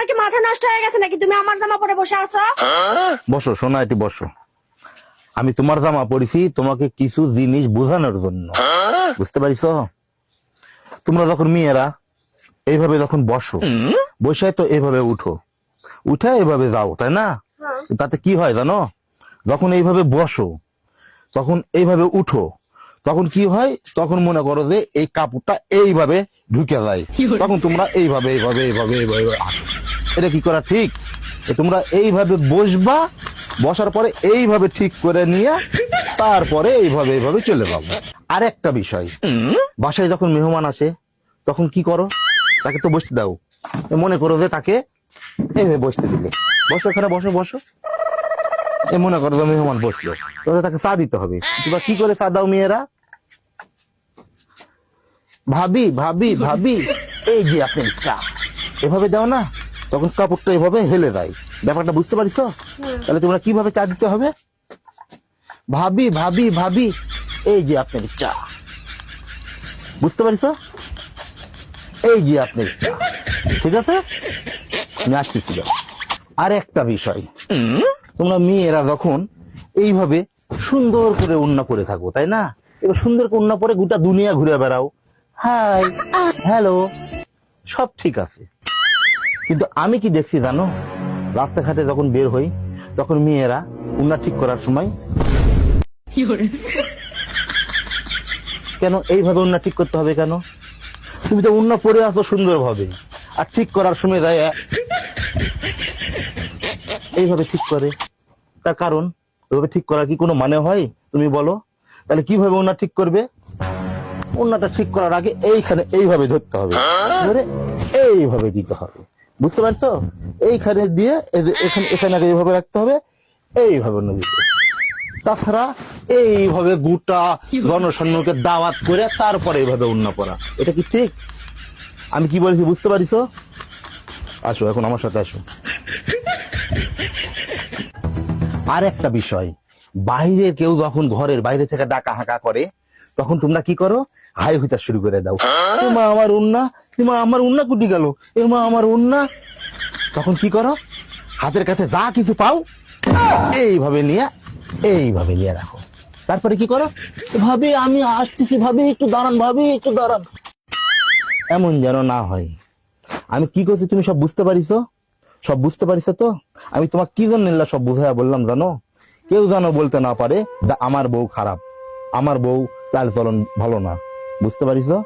তোমার কি মাথা নষ্ট হয়ে গেছে নাকি? তুমি আমার জামা পরে বসে আছো। বসো সোনা, এটি বসো। আমি তোমার জামা পরেছি তোমাকে কিছু জিনিস বোঝানোর জন্য, বুঝতে পারিস? তোমরা যখন মেয়েরা এইভাবে যখন বসো, বসে তো এইভাবে উঠো, উঠে এইভাবে যাও, তাই না? তাতে কি হয় জানো? যখন এইভাবে বসো, তখন এইভাবে উঠো, তখন কি হয়? তখন মনে করো যে এই কাপড়টা এইভাবে ঢুকে যায়, তখন তোমরা এইভাবে এইভাবে এইভাবে এইভাবে হাঁটো। এটা কি করা ঠিক? তোমরা এইভাবে বসবা, বসার পরে এইভাবে ঠিক করে নিয়ে তারপরে এইভাবে এইভাবে চলে যাবো। আর একটা বিষয়, বাসায় যখন মেহমান আসে তখন কি করো? তাকে তো বসতে দাও, মনে করো যে তাকে এইভাবে বসতে দিলে, বসো এখানে, বসো বসো। এ মনে করো যে মেহমান বসলো, তাহলে তাকে চা দিতে হবে। তোমরা কি করে চা দাও মেয়েরা? ভাবি ভাবি ভাবি, এই যে আপনার চা, এভাবে দাও না, তখন কাপড়টা এভাবে হেলে দেয়। ব্যাপারটা বুঝতে পারিস? তাহলে তোমরা কিভাবে চা দিতে হবে? ভাবি ভাবি ভাবি, এই যে আপনার চা, বুঝতে পারিস? এই যে আপনার চা, ঠিক আছে? আমি আসতেছি। আর একটা বিষয়, তোমরা মেয়েরা যখন এইভাবে সুন্দর করে ওড়না পরে থাকো, তাই না? এবার সুন্দর করে ওড়না পরে গোটা দুনিয়া ঘুরে বেড়াও, হাই হ্যালো, সব ঠিক আছে। কিন্তু আমি কি দেখছি জানো? রাস্তাঘাটে যখন বের হই তখন মেয়েরা ওড়না ঠিক করার সময় কেন এইভাবে ওড়না ঠিক করতে হবে কেন? তুমি তো ওড়না পরে আসো সুন্দর ভাবে, আর ঠিক করার সময় যায় এইভাবে ঠিক করে। তার কারণ, ওইভাবে ঠিক করার কি কোনো মানে হয়? তুমি বলো। তাহলে কিভাবে ওড়না ঠিক করবে? ওড়নাটা ঠিক করার আগে এইখানে এইভাবে ধরতে হবে, ধরে এইভাবে দিতে হবে, বুঝতে পারছো? এইখানে দিয়ে এখানে এখানে আগে এইভাবে রাখতে হবে, এইভাবে ওড়না দিতে। তাছাড়া এইভাবে গোটা জনসম্মুখে দাওয়াত করে তারপরে এইভাবে ওড়না পরা, এটা কি ঠিক? আমি কি বলছি বুঝতে পারিস? আসো এখন আমার সাথে আসো। আর একটা বিষয়, বাইরে কেউ যখন ঘরের বাইরে থেকে ডাকা হাঁকা করে তখন তোমরা কি করো? হাই হুতা শুরু করে দাও, এমা আমার উন্না, এমা আমার উন্না কুটি গেল, এমা আমার উন্না। তখন কি করো? হাতের কাছে যা কিছু পাও এইভাবে নিয়ে রাখো। তারপরে কি করো? ভাবি আমি আসতেছি, ভাবি একটু দাঁড়ান, ভাবি একটু দাঁড়ান। এমন যেন না হয়। আমি কি করছি তুমি সব বুঝতে পারিস? সব বুঝতে পারিস তো? আমি তোমার কি জন্য সব বুঝাইয়া বললাম জানো? কেউ যেন বলতে না পারে আমার বউ খারাপ, আমার বউ চাল চলন ভালো না, বুঝতে পারিস? যাও।